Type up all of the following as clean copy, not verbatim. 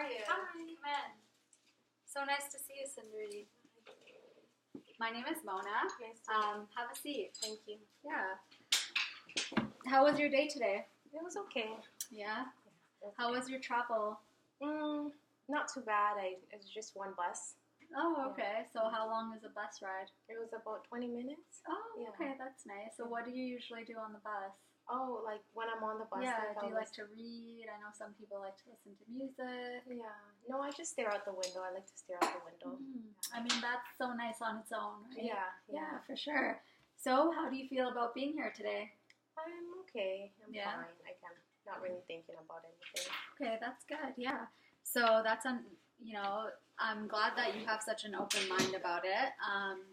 are you? Hi. Come in. So nice to see you, Cendrine. My name is Mona. Nice to meet you. Have a seat. Thank you. Yeah. How was your day today? It was okay. Yeah? Yeah. How was your travel? Not too bad. It was just one bus. Oh, okay. So how long was the bus ride? It was about 20 minutes. Oh, Yeah. okay. That's nice. So what do you usually do on the bus? Oh, like when I'm on the bus. Yeah. like Do you I like to read? I know some people like to listen to music. Yeah. No, I just stare out the window. I like to stare out the window. I mean, that's so nice on its own, right? Yeah. Yeah, for sure. So how do you feel about being here today? I'm okay. I'm Yeah. fine. I'm not really thinking about anything. Okay, that's good. Yeah. So that's I'm glad that you have such an open mind about it.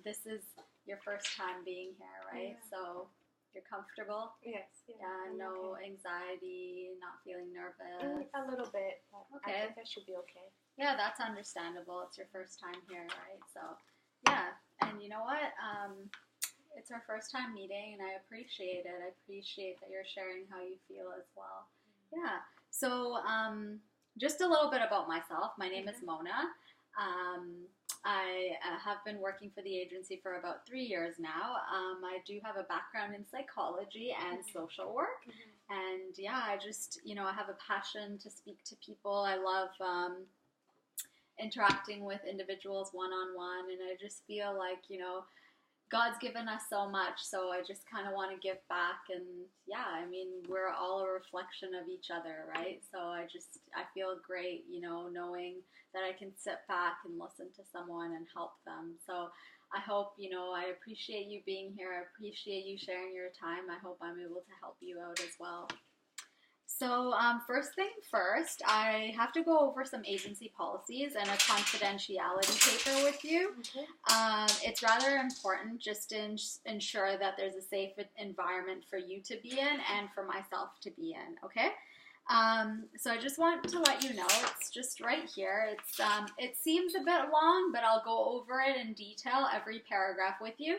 This is your first time being here, right? Yeah. So you're comfortable. Yes. Yeah. I'm No okay. anxiety, not feeling nervous. A little bit. But Okay. I think I should be okay. Yeah, that's understandable. It's your first time here, right? So, yeah. And you know what? It's our first time meeting, and I appreciate it. I appreciate that you're sharing how you feel as well. Yeah. So, just a little bit about myself. My name is Mona. I have been working for the agency for about 3 years now. I do have a background in psychology and social work. And yeah, I just, I have a passion to speak to people. I love interacting with individuals one-on-one, and I just feel like, God's given us so much, so I just kind of want to give back. And yeah, I mean, we're all a reflection of each other, right? So I feel great, knowing that I can sit back and listen to someone and help them. So I hope, I appreciate you being here. I appreciate you sharing your time. I hope I'm able to help you out as well. So first thing first, I have to go over some agency policies and a confidentiality paper with you. It's rather important just to ensure that there's a safe environment for you to be in and for myself to be in, okay? So I just want to let you know, it's just right here. It seems a bit long, but I'll go over it in detail, every paragraph with you.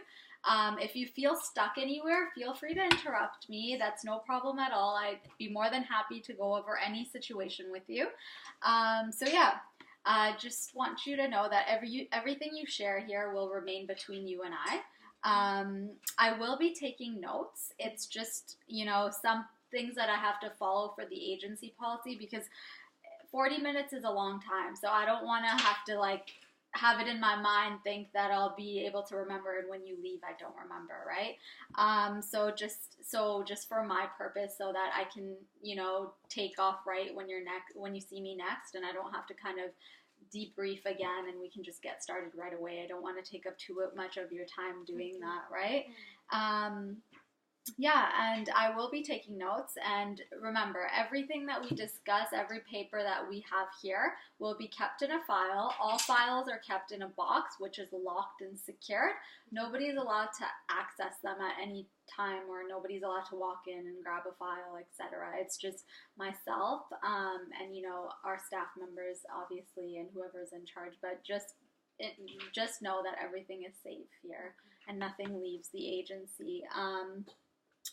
If you feel stuck anywhere, feel free to interrupt me. That's no problem at all. I'd be more than happy to go over any situation with you. So yeah, I just want you to know that everything you share here will remain between you and I will be taking notes. It's just, some things that I have to follow for the agency policy, because 40 minutes is a long time. So I don't want to have to have it in my mind, think that I'll be able to remember, and when you leave, I don't remember, right? So just for my purpose, so that I can, take off right when you see me next, and I don't have to kind of debrief again, and we can just get started right away. I don't want to take up too much of your time doing that, right? Yeah, and I will be taking notes. And remember, everything that we discuss, every paper that we have here will be kept in a file. All files are kept in a box, which is locked and secured. Nobody is allowed to access them at any time, or nobody's allowed to walk in and grab a file, etc. It's just myself and, our staff members, obviously, and whoever's in charge. But just know that everything is safe here and nothing leaves the agency.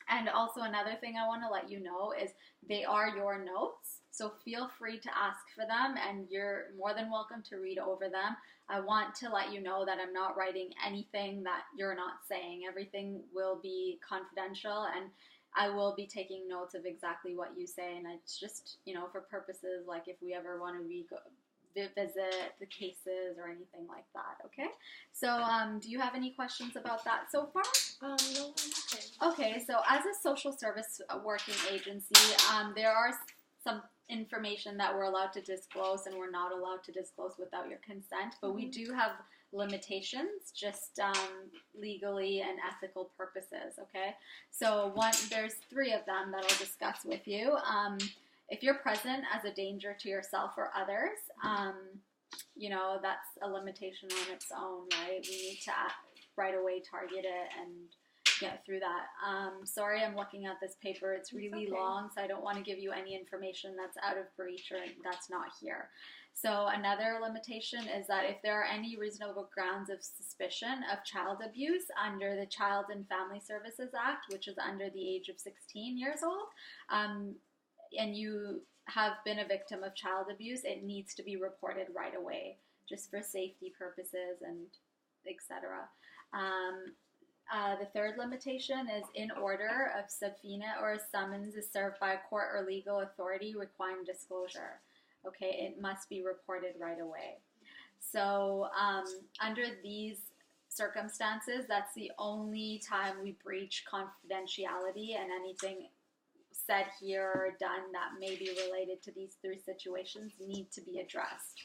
And also another thing I want to let you know is they are your notes, so feel free to ask for them, and you're more than welcome to read over them. I want to let you know that I'm not writing anything that you're not saying. Everything will be confidential, and I will be taking notes of exactly what you say, and it's just, for purposes like if we ever want to visit the cases or anything like that, okay? So, do you have any questions about that so far? No, I'm okay. Okay, so as a social service working agency, there are some information that we're allowed to disclose and we're not allowed to disclose without your consent, but we do have limitations, just legally and ethical purposes, okay? So there's 3 of them that I'll discuss with you. If you're present as a danger to yourself or others, that's a limitation on its own, right? We need to right away target it and get through that. Sorry, I'm looking at this paper. It's really long, so I don't want to give you any information that's out of reach or that's not here. So another limitation is that if there are any reasonable grounds of suspicion of child abuse under the Child and Family Services Act, which is under the age of 16 years old, and you have been a victim of child abuse, it needs to be reported right away, just for safety purposes and etc. The third limitation is in order of subpoena or a summons is served by a court or legal authority requiring disclosure. Okay, it must be reported right away. So under these circumstances, that's the only time we breach confidentiality, and anything said here or done that may be related to these three situations need to be addressed,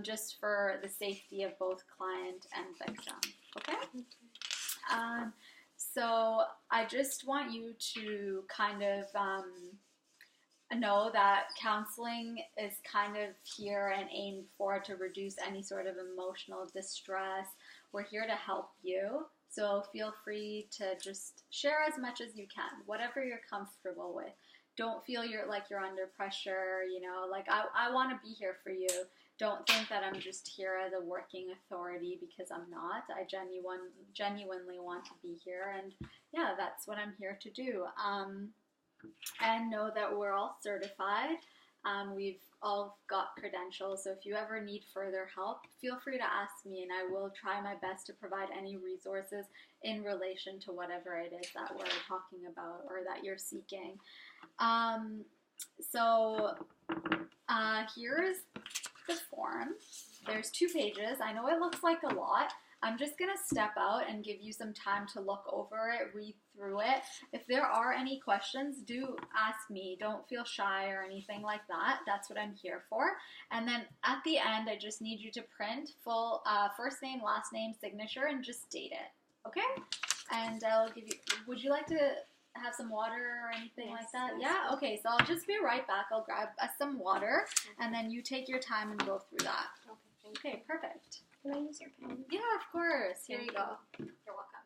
just for the safety of both client and victim. Okay? So I just want you to kind of know that counseling is kind of here and aimed for to reduce any sort of emotional distress. We're here to help you. So feel free to just share as much as you can, whatever you're comfortable with. Don't feel you're under pressure, like I want to be here for you. Don't think that I'm just here as a working authority, because I'm not. I genuinely want to be here, and yeah, that's what I'm here to do. And know that we're all certified. We've all got credentials, so if you ever need further help, feel free to ask me, and I will try my best to provide any resources in relation to whatever it is that we're talking about or that you're seeking. Here's the form. There's 2 pages. I know it looks like a lot. I'm just going to step out and give you some time to look over it, read through it. If there are any questions, do ask me. Don't feel shy or anything like that. That's what I'm here for. And then at the end, I just need you to print full first name, last name, signature, and just date it. Okay? And I'll give you, would you like to have some water or anything like that? Yes. Yeah? Okay, so I'll just be right back. I'll grab us some water, and then you take your time and go through that. Okay, perfect. Can I use your pen? Yeah, of course. Here you go. You're welcome.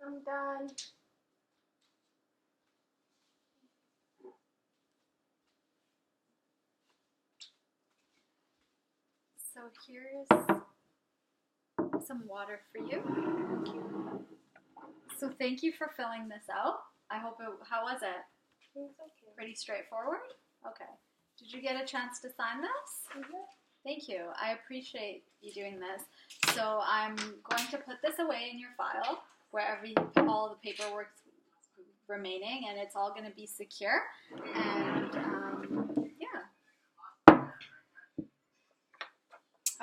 I'm done. So here's some water for you. Thank you. So thank you for filling this out. How was it? It was okay. Pretty straightforward? Okay. Did you get a chance to sign this? Mm-hmm. Thank you. I appreciate you doing this. So I'm going to put this away in your file where all the paperwork's remaining, and it's all going to be secure. And yeah.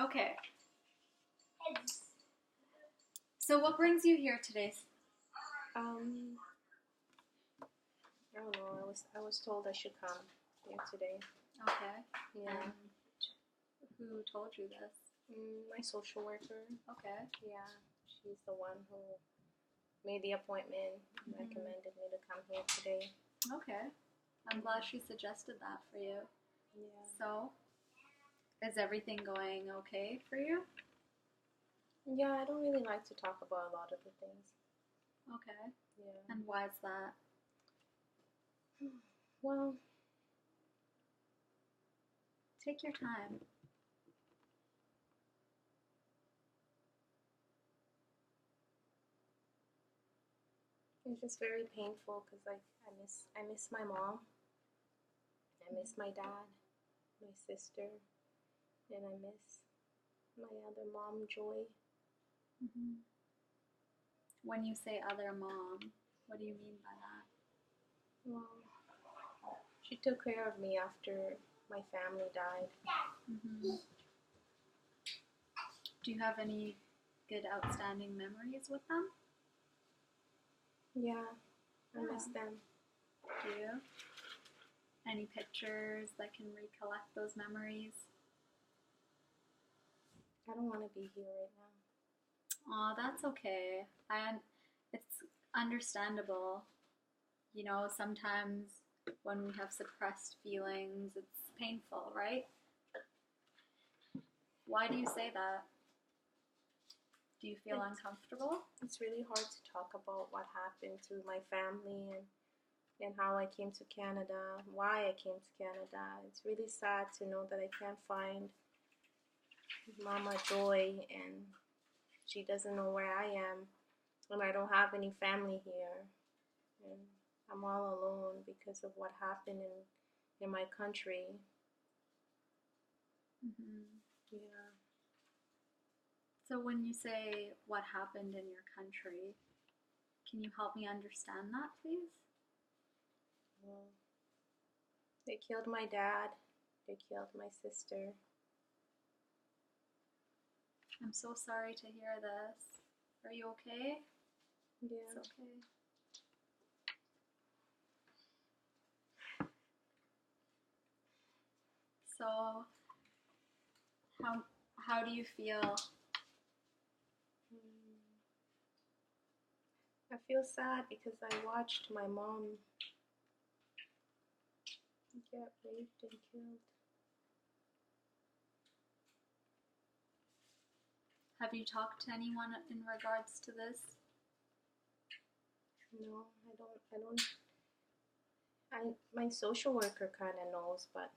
Okay. So what brings you here today? I don't know. I was told I should come here today. Okay. Yeah. And who told you this? My social worker. Okay. Yeah. She's the one who made the appointment, recommended me to come here today. Okay. I'm glad she suggested that for you. Yeah. So, is everything going okay for you? Yeah, I don't really like to talk about a lot of the things. Okay. Yeah. And why is that? Well, take your time. it's just very painful because I miss my mom. I miss my dad, my sister, and I miss my other mom, Joy. Mm-hmm. When you say other mom, what do you mean by that? Well, she took care of me after my family died. Mm-hmm. Do you have any good outstanding memories with them? Yeah, I miss them. Do you? Any pictures that can recollect those memories? I don't want to be here right now. Oh, that's okay. It's understandable. You know, sometimes when we have suppressed feelings, it's painful, right? Why do you say that? Do you feel uncomfortable? It's really hard to talk about what happened to my family and how I came to Canada, why I came to Canada. It's really sad to know that I can't find Mama Joy and she doesn't know where I am and I don't have any family here. And I'm all alone because of what happened in my country. Mm-hmm. Yeah. So when you say what happened in your country, can you help me understand that, please? Well, they killed my dad. They killed my sister. I'm so sorry to hear this. Are you okay? Yeah. It's okay. So, how do you feel? I feel sad because I watched my mom get raped and killed. Have you talked to anyone in regards to this? No, my social worker kind of knows, but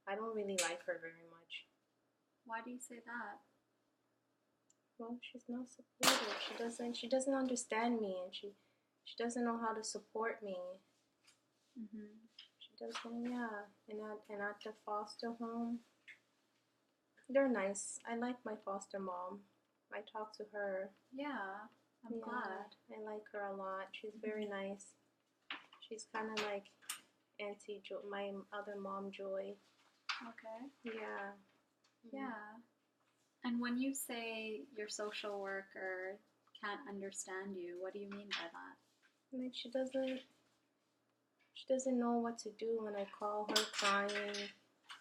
I don't really like her very much. Why do you say that? Well, she's not supportive. She doesn't understand me, and she doesn't know how to support me. Mm-hmm. She doesn't, yeah. And at the foster home, they're nice. I like my foster mom. I talk to her. Yeah, I'm glad. I like her a lot. She's very nice. She's kind of like Auntie my other mom, Joy. Okay. Yeah. Yeah. And when you say your social worker can't understand you, what do you mean by that? Like she doesn't know what to do when I call her crying.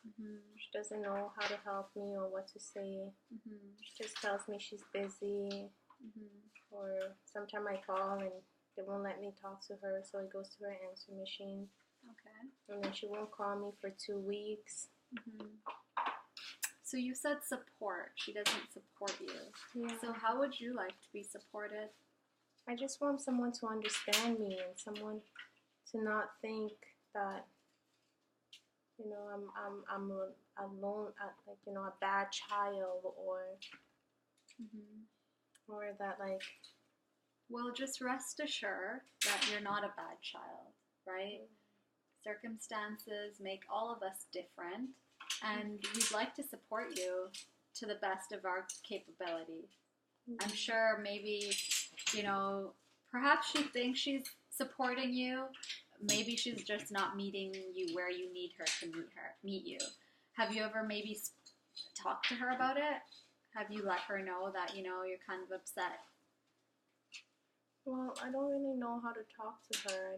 Mm-hmm. She doesn't know how to help me or what to say. Mm-hmm. She just tells me she's busy. Mm-hmm. Or sometimes I call and they won't let me talk to her, so it goes to her answer machine. Okay. And then she won't call me for 2 weeks. Mm-hmm. So you said support. She doesn't support you. Yeah. So how would you like to be supported? I just want someone to understand me and someone to not think that, you know, I'm alone, like, you know, a bad child or that, like. Well, just rest assured that you're not a bad child, right? Circumstances make all of us different, and we'd like to support you to the best of our capability. I'm sure maybe, you know, perhaps she thinks she's supporting you. Maybe she's just not meeting you where you need her to meet you. Have you ever maybe talked to her about it? Have you let her know that, you know, you're kind of upset? Well, I don't really know how to talk to her.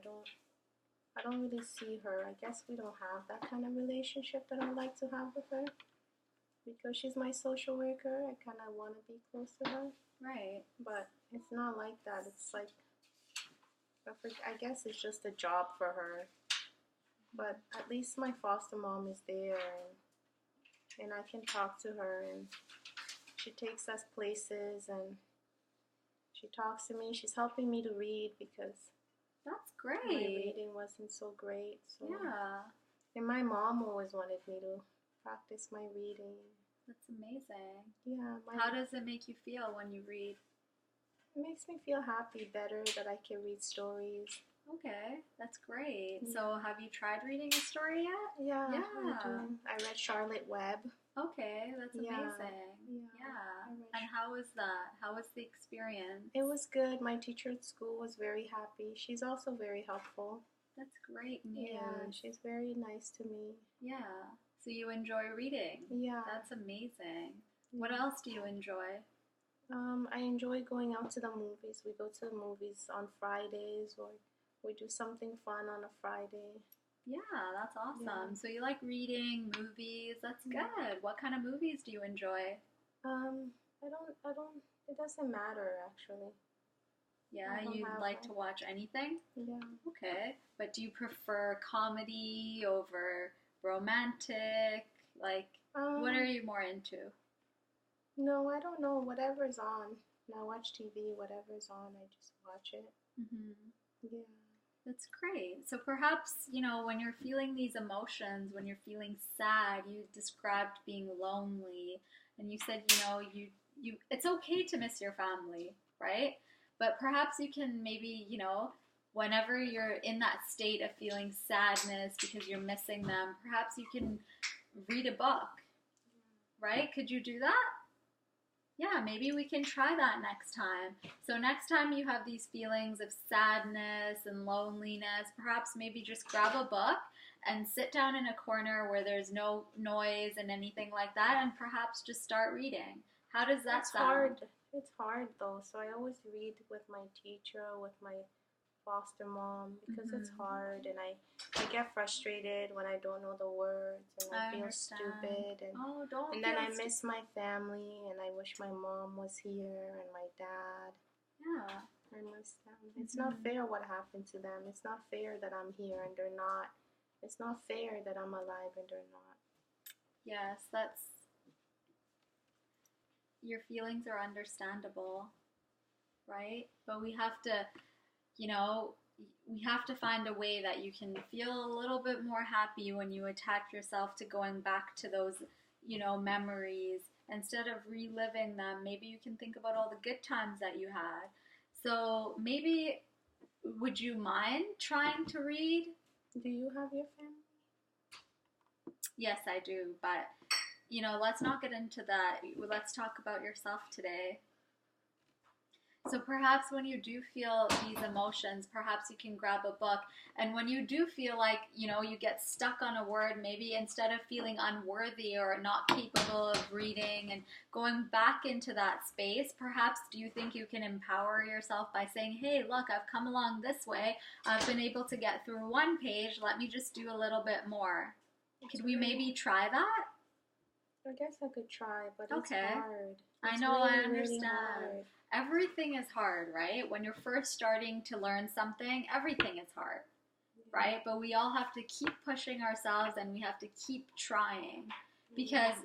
I don't really see her. I guess we don't have that kind of relationship that I like to have with her. Because she's my social worker, I kind of want to be close to her. Right. But it's not like that. It's like, I guess it's just a job for her. But at least my foster mom is there, and I can talk to her, and she takes us places, and she talks to me. She's helping me to read because that's great. My reading wasn't so great. So. Yeah. And my mom always wanted me to practice my reading. That's amazing. Yeah. How does it make you feel when you read? It makes me feel happy, better that I can read stories. Okay, that's great. Yeah. So have you tried reading a story yet? Yeah. I do. I read Charlotte Webb. Okay, that's Yeah, amazing. yeah. Yeah. I And wish. how was that? How was the experience? It was good. My teacher at school was very happy. She's also very helpful. That's great Yeah, news. she's very nice to me. Yeah. So you enjoy reading. Yeah, That's amazing. What yeah. else do you enjoy? I enjoy going out to the movies. We go to the movies on Fridays, or we do something fun on a Friday. Yeah, that's Yeah. awesome. So you like reading, movies. That's Yeah. good. What kind of movies do you enjoy? It doesn't matter actually. I Yeah, don't you have like to watch anything? yeah. Okay. But do you prefer comedy over romantic? Like, what are Um, you more into? no, I don't know. Whatever's on. I watch TV, whatever's on, I just watch it. Hmm. Yeah. That's great. So perhaps, when you're feeling these emotions, when you're feeling sad, you described being lonely, and you said, you it's okay to miss your family, right? But perhaps you can maybe, whenever you're in that state of feeling sadness because you're missing them, perhaps you can read a book, right? Could you do that? Yeah, maybe we can try that next time. So, next time you have these feelings of sadness and loneliness, perhaps maybe just grab a book and sit down in a corner where there's no noise and anything like that, and perhaps just start reading. How does that It's sound? hard. It's hard though. So I always read with my teacher, with my foster mom, because it's Hmm. hard, and I get frustrated when I don't know the words, and I I feel understand. stupid, Oh, don't and then feel I stupid. miss my family, and I wish my mom was here and my dad. Yeah. I miss them. It's not Hmm. fair what happened to them. It's not fair that I'm here and they're not. It's not fair that I'm alive and they're not. Yes, that's your feelings are understandable, right? But you know, we have to find a way that you can feel a little bit more happy when you attach yourself to going back to those, memories. Instead of reliving them, maybe you can think about all the good times that you had. So maybe, would you mind trying to read? Do you have your family? Yes, I do, but let's not get into that. Let's talk about yourself today. So perhaps when you do feel these emotions, perhaps you can grab a book. And when you do feel like, you get stuck on a word, maybe instead of feeling unworthy or not capable of reading and going back into that space, perhaps do you think you can empower yourself by saying, hey, look, I've come along this way. I've been able to get through one page. Let me just do a little bit more. Could we maybe try that? I guess I could try, but it's Okay. hard. I It's know, I really, really understand. hard. Everything is hard, right? When you're first starting to learn something, everything is hard, Yeah. right? But we all have to keep pushing ourselves and we have to keep trying because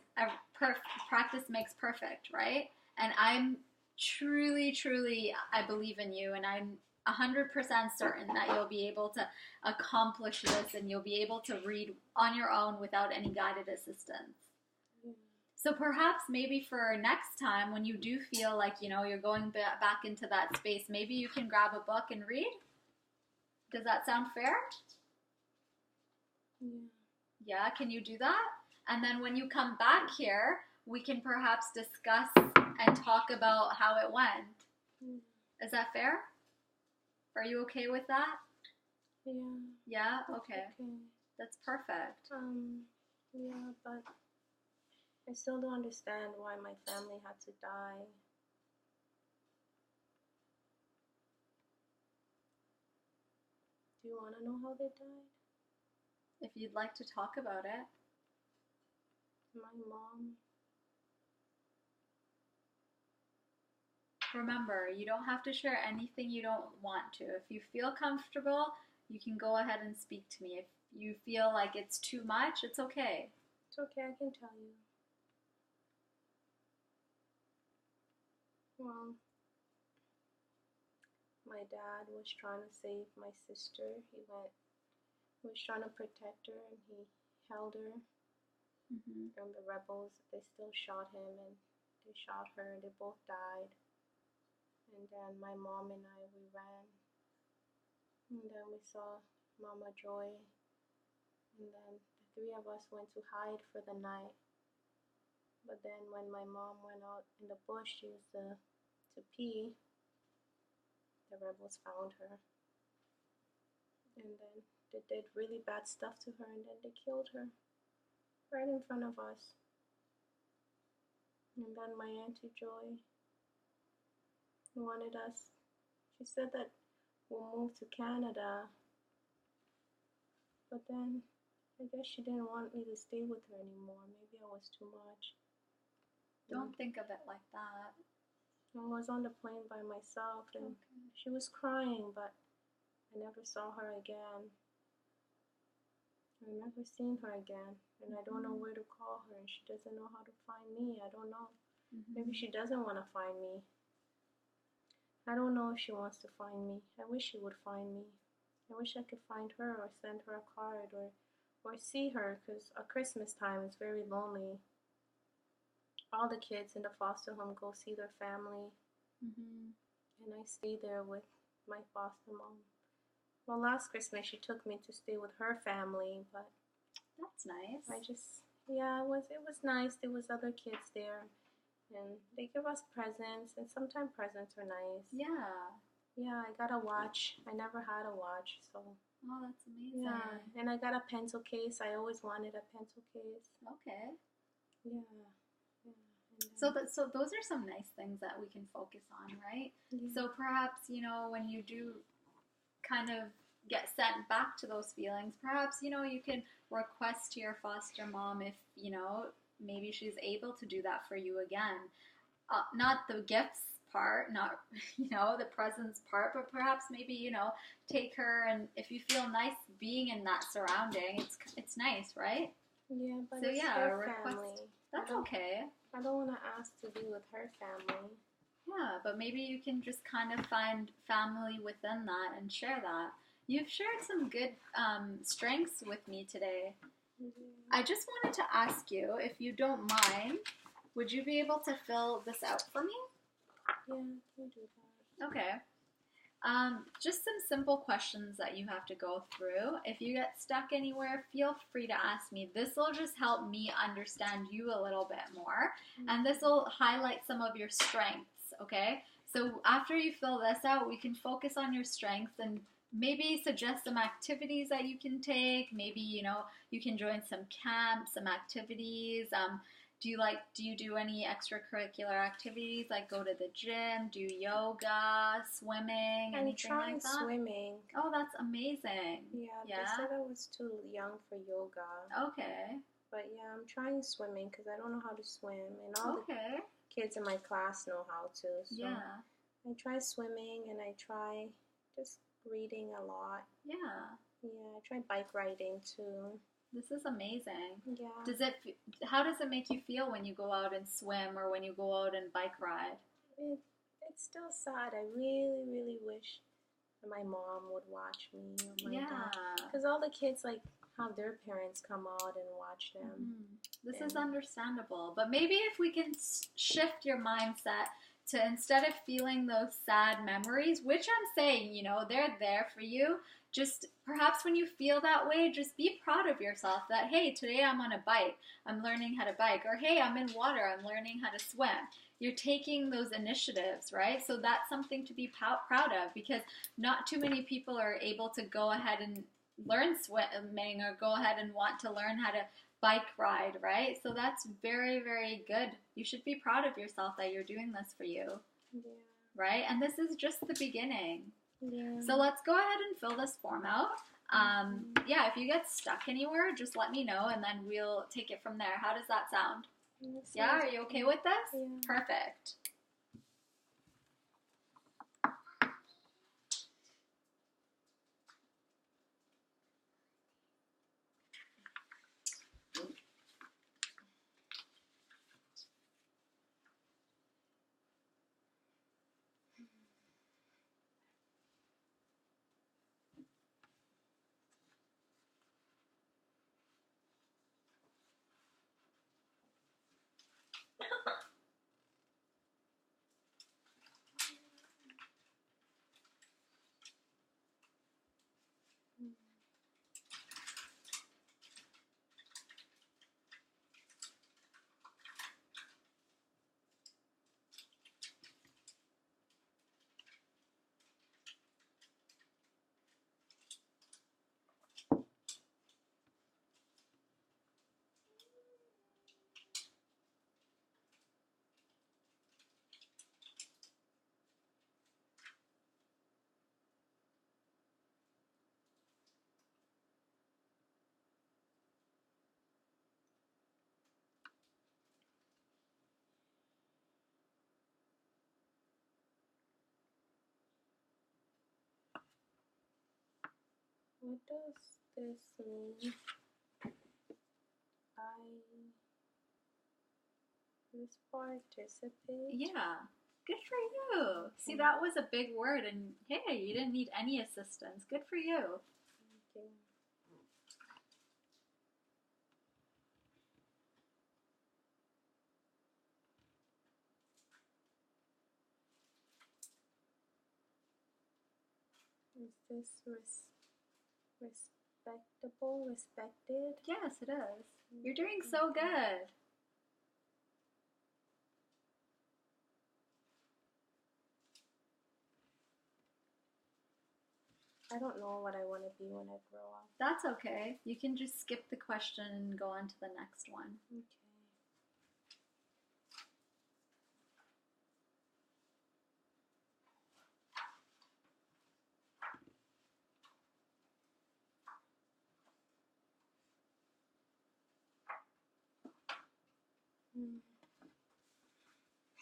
practice makes perfect, right? And I'm truly, truly, I believe in you, and I'm 100% certain that you'll be able to accomplish this and you'll be able to read on your own without any guided assistance. Yeah. So perhaps maybe for next time when you do feel like, you're going back into that space, maybe you can grab a book and read? Does that sound fair? Yeah. Yeah, can you do that? And then when you come back here, we can perhaps discuss and talk about how it went. Yeah. Is that fair? Are you okay with that? Yeah. Yeah? That's Okay. okay. That's perfect. Yeah, but I still don't understand why my family had to die. Do you want to know how they died? If you'd like to talk about it. My mom. Remember, you don't have to share anything you don't want to. If you feel comfortable, you can go ahead and speak to me. If you feel like it's too much, it's okay. It's okay, I can tell you. Well, my dad was trying to save my sister. He was trying to protect her, and he held her. Mm-hmm. And the rebels, they still shot him, and they shot her. They both died. And then my mom and I, we ran. And then we saw Mama Joy. And then the three of us went to hide for the night. But then when my mom went out in the bush to pee, the rebels found her. And then they did really bad stuff to her, and then they killed her right in front of us. And then my Auntie Joy wanted us, she said that we'll move to Canada, but then I guess she didn't want me to stay with her anymore. Maybe I was too much. Don't think of it like that. I was on the plane by myself, and she was crying, but I never saw her again. I never seen her again, and I don't know where to call her, and she doesn't know how to find me. I don't know. Maybe she doesn't want to find me. I don't know if she wants to find me. I wish she would find me. I wish I could find her or send her a card or see her, because at Christmas time it's very lonely. All the kids in the foster home go see their family, and I stay there with my foster mom. Well, last Christmas she took me to stay with her family, but that's nice. It was nice. There was other kids there, and they give us presents, and sometimes presents are nice. Yeah, I got a watch. I never had a watch, so. Oh, that's amazing. Yeah, and I got a pencil case. I always wanted a pencil case. Okay. Yeah. So those are some nice things that we can focus on, right? Yeah. So perhaps, when you do kind of get sent back to those feelings, perhaps, you can request to your foster mom if, maybe she's able to do that for you again. Not the gifts part, not, the presents part, but perhaps maybe, take her, and if you feel nice being in that surrounding, it's nice, right? Yeah, but so it's yeah, her request. Family. That's okay. I don't want to ask to be with her family. Yeah, but maybe you can just kind of find family within that and share that. You've shared some good strengths with me today. I just wanted to ask you, if you don't mind, would you be able to fill this out for me? Yeah, I can do that. Okay. Just some simple questions that you have to go through. If you get stuck anywhere, feel free to ask me. This will just help me understand you a little bit more, and this will highlight some of your strengths, okay? So after you fill this out, we can focus on your strengths and maybe suggest some activities that you can take. Maybe, you can join some camps, some activities. Do you do any extracurricular activities, like go to the gym, do yoga, swimming, anything like that? I'm trying swimming. Oh, that's amazing. Yeah, they said I was too young for yoga. Okay. But yeah, I'm trying swimming because I don't know how to swim, and all the kids in my class know how to. So yeah. I try swimming, and I try just reading a lot. Yeah. Yeah, I try bike riding too. This is amazing. Yeah. How does it make you feel when you go out and swim or when you go out and bike ride? It's still sad. I really, really wish that my mom would watch me or my dad. Because all the kids have their parents come out and watch them. This is understandable. But maybe if we can shift your mindset to, instead of feeling those sad memories, which I'm saying, they're there for you, just perhaps when you feel that way, just be proud of yourself that, hey, today I'm on a bike, I'm learning how to bike, or hey, I'm in water, I'm learning how to swim. You're taking those initiatives, right? So that's something to be proud of, because not too many people are able to go ahead and learn swimming or go ahead and want to learn how to bike ride, right? So that's very, very good. You should be proud of yourself that you're doing this for you, right? And this is just the beginning. Yeah. So let's go ahead and fill this form out. If you get stuck anywhere, just let me know, and then we'll take it from there. How does that sound? Yeah, are you okay with this? Yeah. Perfect. What does this mean? This participate? Yeah. Good for you. See, that was a big word, and hey, you didn't need any assistance. Good for you. Okay. Is this respectable? Respected? Yes, it is. You're doing so good. I don't know what I want to be when I grow up. That's okay. You can just skip the question and go on to the next one.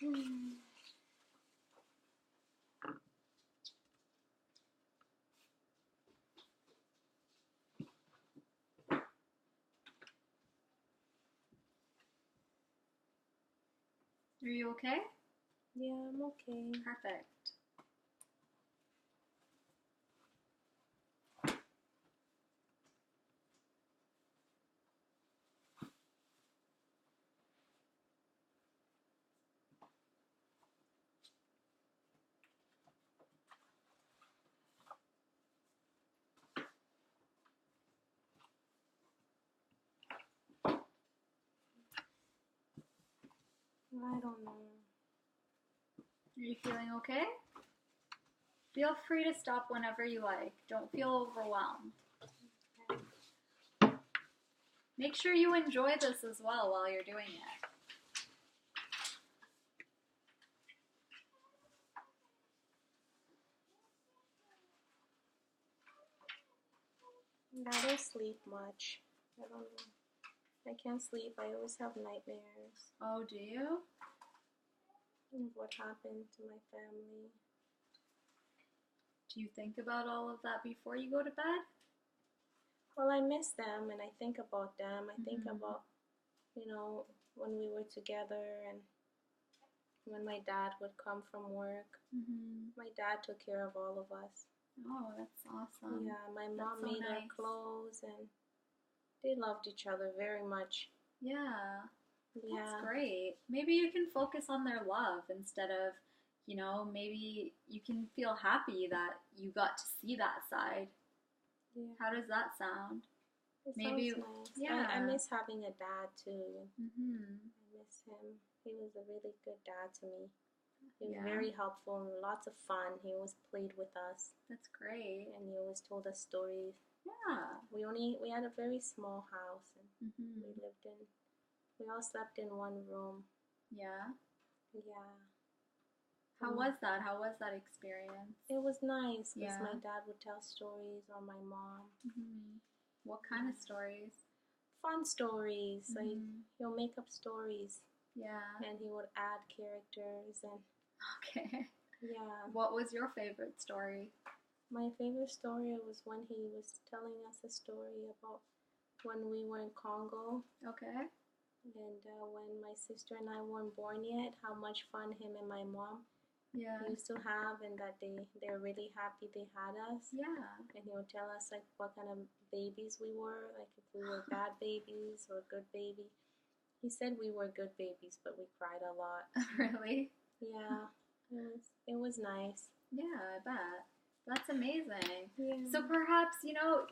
Okay. Are you okay? Yeah, I'm okay. Perfect. I don't know. Are you feeling okay? Feel free to stop whenever you like. Don't feel overwhelmed. Make sure you enjoy this as well while you're doing it. I don't sleep much. I don't know. I can't sleep. I always have nightmares Oh, do you? of what happened to my family. Do you think about all of that before you go to bed? Well, I miss them and I think about them. I think Mhm. about, when we were together and when my dad would come from work. Mhm. My dad took care of all of us. Oh, that's awesome. Yeah, my That's mom so made our nice. clothes and they loved each other very much. Yeah. Yeah. That's great. Maybe you can focus on their love instead of, maybe you can feel happy that you got to see that side. Yeah. How does that sound? It Maybe, sounds nice. yeah. I miss having a dad too. Mhm. I miss him. He was a really good dad to me. He was Yeah. very helpful and lots of fun. He always played with us That's great. and he always told us stories. Yeah. We had a very small house and Mhm. we all slept in one room. Yeah. Yeah. How was that? How was that experience? It was nice because Yeah. my dad would tell stories or my mom. Mhm. What kind of stories? Fun stories. Like Mhm. he'll make up stories Yeah. and he would add characters and Okay. yeah. What was your favorite story? My favorite story was when he was telling us a story about when we were in Congo Okay. and when my sister and I weren't born yet, how much fun him and my mom Yeah. used to have and that they're really happy they had us. Yeah. And he would tell us like what kind of babies we were, like if we were bad babies or good baby. He said we were good babies, but we cried a lot. Really? Yeah, it was nice. Yeah, I bet. That's amazing. Yeah. So perhaps,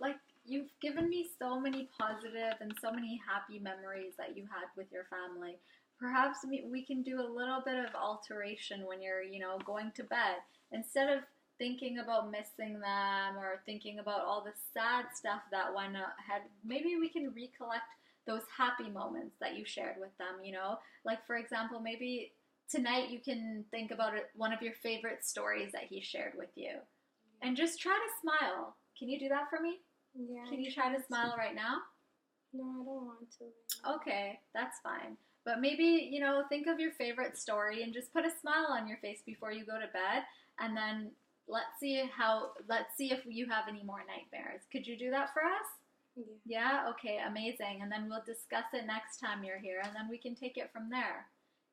like you've given me so many positive and so many happy memories that you had with your family. Perhaps we can do a little bit of alteration when you're, going to bed. Instead of thinking about missing them or thinking about all the sad stuff that went ahead, maybe we can recollect those happy moments that you shared with them. Like, for example, maybe tonight you can think about one of your favorite stories that he shared with you. And just try to smile. Can you do that for me? Yeah. Can you try to smile right now? No, I don't want to. Right now. Okay, that's fine. But maybe, think of your favorite story and just put a smile on your face before you go to bed. And then let's see if you have any more nightmares. Could you do that for us? Yeah. Yeah? Okay, amazing. And then we'll discuss it next time you're here, and then we can take it from there.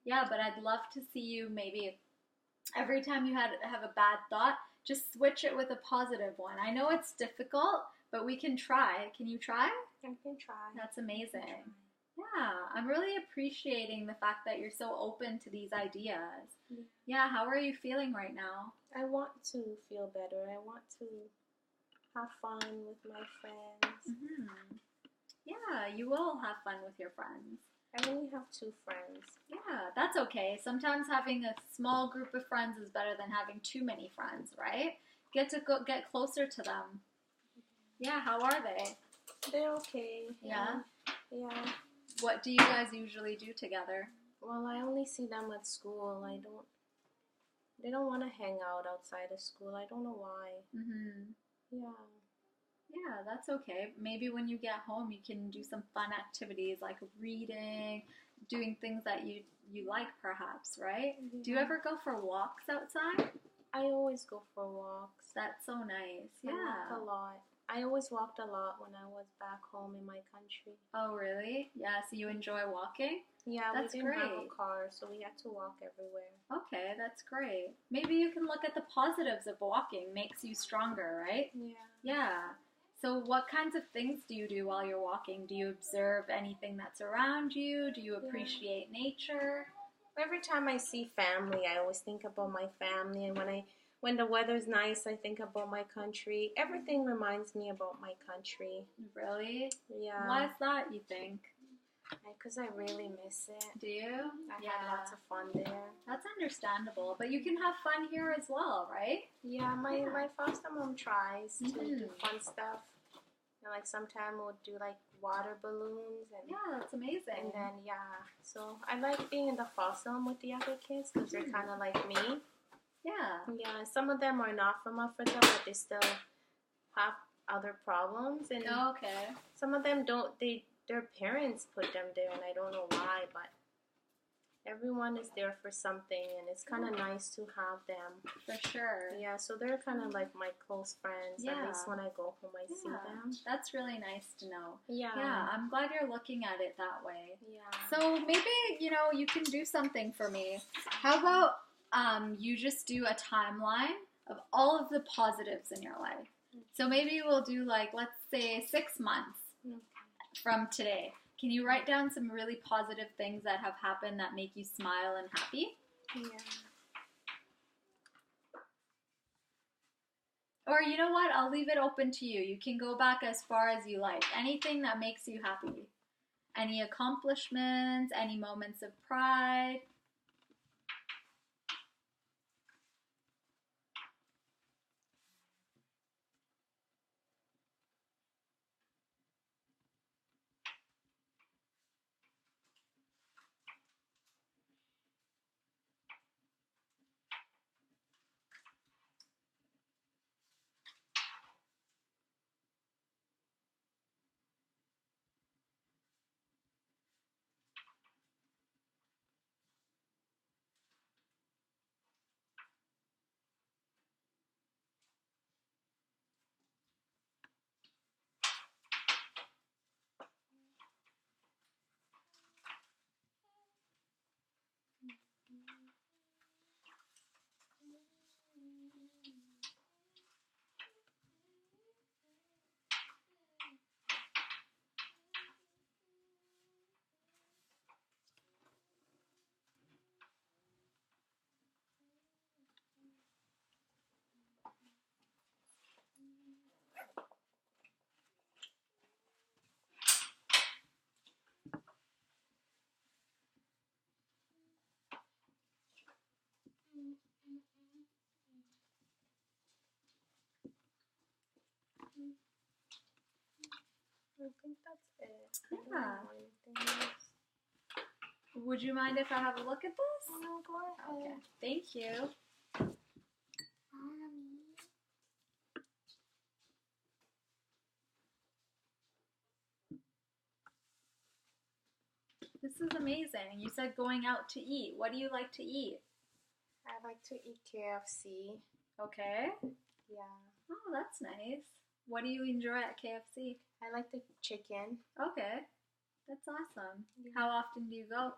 Yeah, but I'd love to see you maybe every time you have a bad thought, just switch it with a positive one. I know it's difficult, but we can try. Can you try? I can try. That's amazing. Yeah, I'm really appreciating the fact that you're so open to these ideas. Yeah, how are you feeling right now? I want to feel better. I want to have fun with my friends. Mm-hmm. Yeah, you will have fun with your friends. I only have 2 friends. Yeah, that's okay. Sometimes having a small group of friends is better than having too many friends, right? Get closer to them. Yeah, how are they? They're okay. Yeah? Yeah. What do you guys usually do together? Well, I only see them at school. They don't want to hang out outside of school. I don't know why. Mm-hmm. Yeah. Yeah, that's okay. Maybe when you get home, you can do some fun activities like reading, doing things that you like, perhaps, right? Yeah. Do you ever go for walks outside? I always go for walks. That's so nice. Yeah. I walk a lot. I always walked a lot when I was back home in my country. Oh, really? Yeah, so you enjoy walking? Yeah, That's we didn't have great. a car, so we had to walk everywhere. Okay, that's great. Maybe you can look at the positives of walking. Makes you stronger, right? Yeah. Yeah. So what kinds of things do you do while you're walking? Do you observe anything that's around you? Do you appreciate nature? Every time I see family, I always think about my family, and when the weather's nice, I think about my country. Everything reminds me about my country. Really? Yeah. Why is that, you think? Because I really miss it. Do you? I had lots of fun there. That's understandable, but you can have fun here as well, right? Yeah, my foster mom tries to do fun stuff. And like sometimes we'll do like water balloons and yeah, that's amazing. And then so I like being in the foster home with the other kids because they're kind of like me. Yeah. Yeah, some of them are not from Africa, but they still have other problems, and okay. Some of them don't. Their parents put them there, and I don't know why, but everyone is there for something, and it's kind of nice to have them. For sure. Yeah, so they're kind of like my close friends. Yeah. At least when I go home, I see them. That's really nice to know. Yeah. Yeah, I'm glad you're looking at it that way. Yeah. So maybe, you can do something for me. How about you just do a timeline of all of the positives in your life. So maybe we'll do like, let's say 6 months from today. Can you write down some really positive things that have happened that make you smile and happy? Yeah. Or you know what? I'll leave it open to you. You can go back as far as you like. Anything that makes you happy. Any accomplishments, any moments of pride. I think that's it. Yeah. Would you mind if I have a look at this? No, go ahead. Okay. Thank you. This is amazing. You said going out to eat. What do you like to eat? I like to eat KFC. Okay. Yeah. Oh, that's nice. What do you enjoy at KFC? I like the chicken. Okay. That's awesome. Yeah. How often do you go?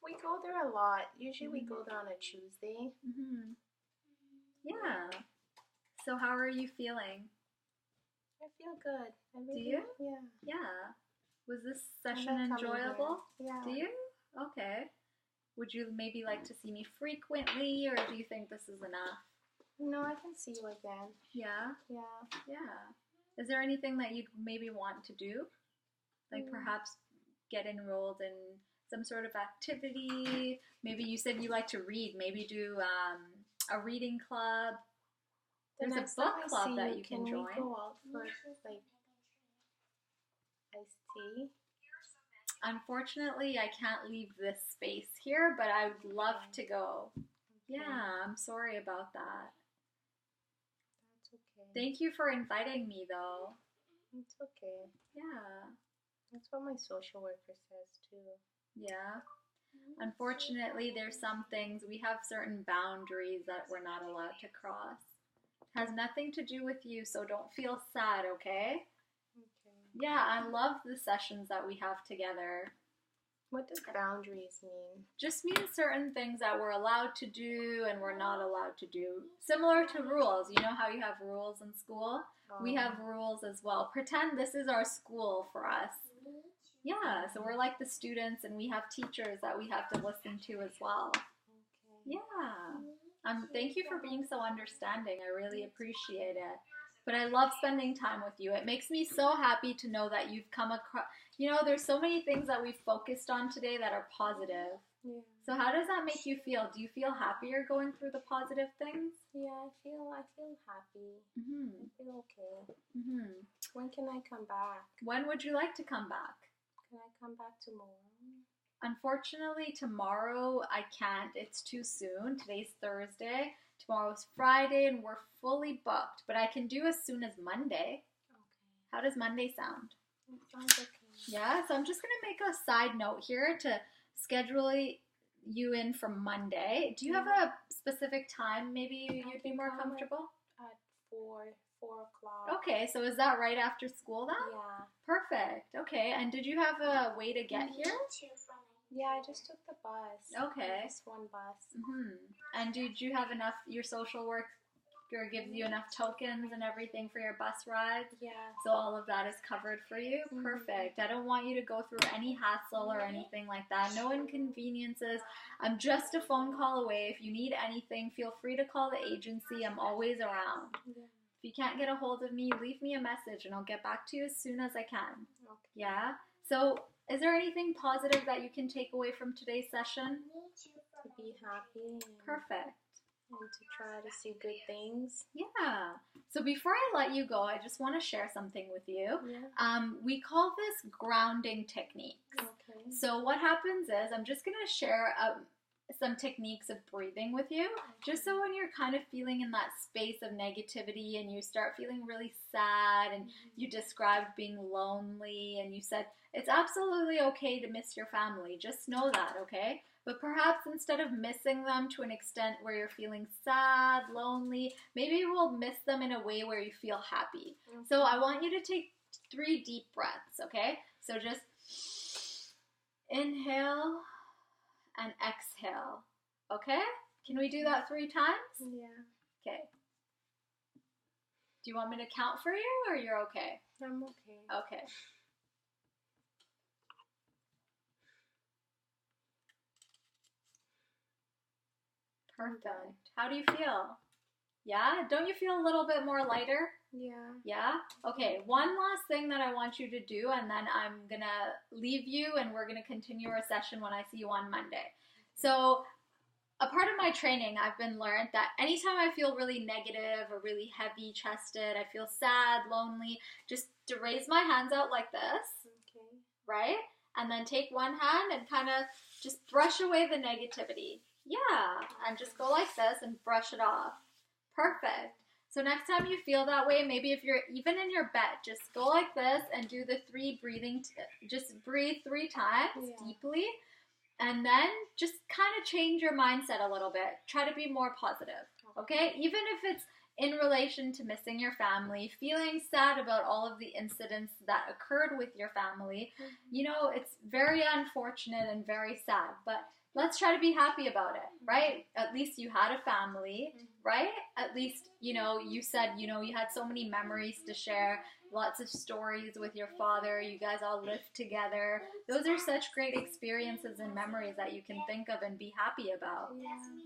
We go there a lot. Usually we go there on a Tuesday. Mm-hmm. Yeah. So how are you feeling? I feel good. Do you? Yeah. Yeah. Was this I session like coming enjoyable? here. Yeah. Do you? Okay. Would you maybe like to see me frequently, or do you think this is enough? No, I can see you again. Yeah? Yeah. Yeah. Is there anything that you'd maybe want to do? Like perhaps get enrolled in some sort of activity? Maybe you said you like to read. Maybe do a reading club. There's a book club that you can join. Can we go out for like iced tea? Unfortunately, I can't leave this space here, but I would love to go. Okay. Yeah, I'm sorry about that. That's okay. Thank you for inviting me, though. It's okay. Yeah. That's what my social worker says too. Yeah. Unfortunately, there's some things, we have certain boundaries that we're not allowed to cross. It has nothing to do with you, so don't feel sad, okay? Okay. Yeah, I love the sessions that we have together. What does boundaries mean? Just means certain things that we're allowed to do and we're not allowed to do. Similar to rules. You know how you have rules in school? We have rules as well. Pretend this is our school for us. Yeah, so we're like the students and we have teachers that we have to listen to as well. Okay. Yeah. Thank you for being so understanding. I really appreciate it. But I love spending time with you. It makes me so happy to know that you've come across, there's so many things that we've focused on today that are positive. Yeah. So how does that make you feel? Do you feel happier going through the positive things? Yeah, I feel happy. Mm-hmm. I feel okay. Mm-hmm. When can I come back? When would you like to come back? Can I come back tomorrow? Unfortunately, tomorrow I can't. It's too soon. Today's Thursday. Tomorrow's Friday, and we're fully booked. But I can do as soon as Monday. Okay. How does Monday sound? It sounds okay. Yeah, so I'm just going to make a side note here to schedule you in for Monday. Do you have a specific time maybe you'd be more comfortable? At 4 o'clock. Okay, so is that right after school then? Yeah. Perfect. Okay, and did you have a way to get here? Yeah, I just took the bus. Okay. Just one bus. Mm-hmm. And did you have enough, your social worker gives you enough tokens and everything for your bus rides? Yeah. So all of that is covered for you? Mm-hmm. Perfect. I don't want you to go through any hassle or anything like that. No inconveniences. I'm just a phone call away. If you need anything, feel free to call the agency. I'm always around. Yeah. If you can't get a hold of me, leave me a message and I'll get back to you as soon as I can. Okay. Yeah? So is there anything positive that you can take away from today's session? To be happy. Perfect. And to try to see good things. Yeah. So before I let you go, I just want to share something with you. Yeah. We call this grounding techniques. Okay. So what happens is I'm just going to share some techniques of breathing with you, just so when you're kind of feeling in that space of negativity and you start feeling really sad and you described being lonely and you said it's absolutely okay to miss your family. Just know that, okay? But perhaps instead of missing them to an extent where you're feeling sad, lonely, maybe we'll miss them in a way where you feel happy. Okay. So I want you to take 3 deep breaths, okay? So just inhale and exhale, okay? Can we do that 3 times? Yeah. Okay. Do you want me to count for you or you're okay? I'm okay. Okay. Perfect. How do you feel? Yeah? Don't you feel a little bit more lighter? Yeah. Yeah? Okay, one last thing that I want you to do, and then I'm going to leave you, and we're going to continue our session when I see you on Monday. So, a part of my training, I've been learned that anytime I feel really negative or really heavy-chested, I feel sad, lonely, just to raise my hands out like this, Okay. right? And then take one hand and kind of just brush away the negativity. Yeah, and just go like this and brush it off. Perfect. So next time you feel that way, maybe if you're even in your bed, just go like this and do the 3 breathing, just breathe 3 times deeply, and then just kind of change your mindset a little bit. Try to be more positive. Okay? Even if it's in relation to missing your family, feeling sad about all of the incidents that occurred with your family, you know, it's very unfortunate and very sad, but let's try to be happy about it, right? At least you had a family, right? At least, you know, you said, you know, you had so many memories to share, lots of stories with your father, you guys all lived together. Those are such great experiences and memories that you can think of and be happy about,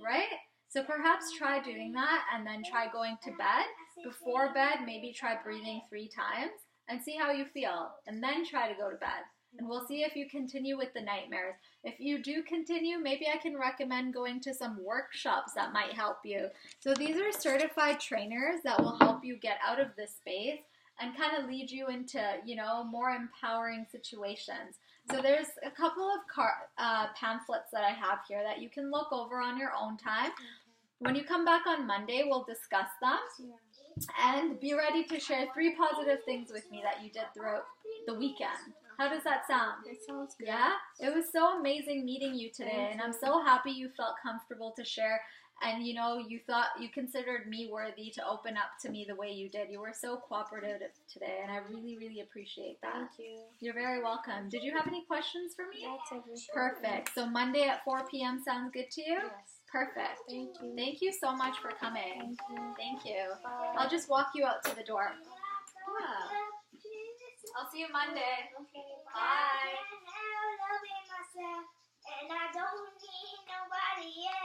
right? So perhaps try doing that, and then try going to bed. Before bed, maybe try breathing 3 times and see how you feel, and then try to go to bed. And we'll see if you continue with the nightmares. If you do continue, maybe I can recommend going to some workshops that might help you. So these are certified trainers that will help you get out of this space and kind of lead you into, you know, more empowering situations. So there's a couple of pamphlets that I have here that you can look over on your own time. When you come back on Monday, we'll discuss them. And be ready to share 3 positive things with me that you did throughout the weekend. How does that sound? It sounds good. Yeah? It was so amazing meeting you today, and I'm so happy you felt comfortable to share, and you know, you considered me worthy to open up to me the way you did. You were so cooperative today, and I really, really appreciate that. Thank you. You're very welcome. Did you have any questions for me? That's everything. Perfect. So Monday at 4 p.m. sounds good to you? Yes. Perfect. Thank you. Thank you so much for coming. Thank you. Thank you. Bye. I'll just walk you out to the door. Yeah. I'll see you Monday. Okay. Bye. And I don't need nobody else.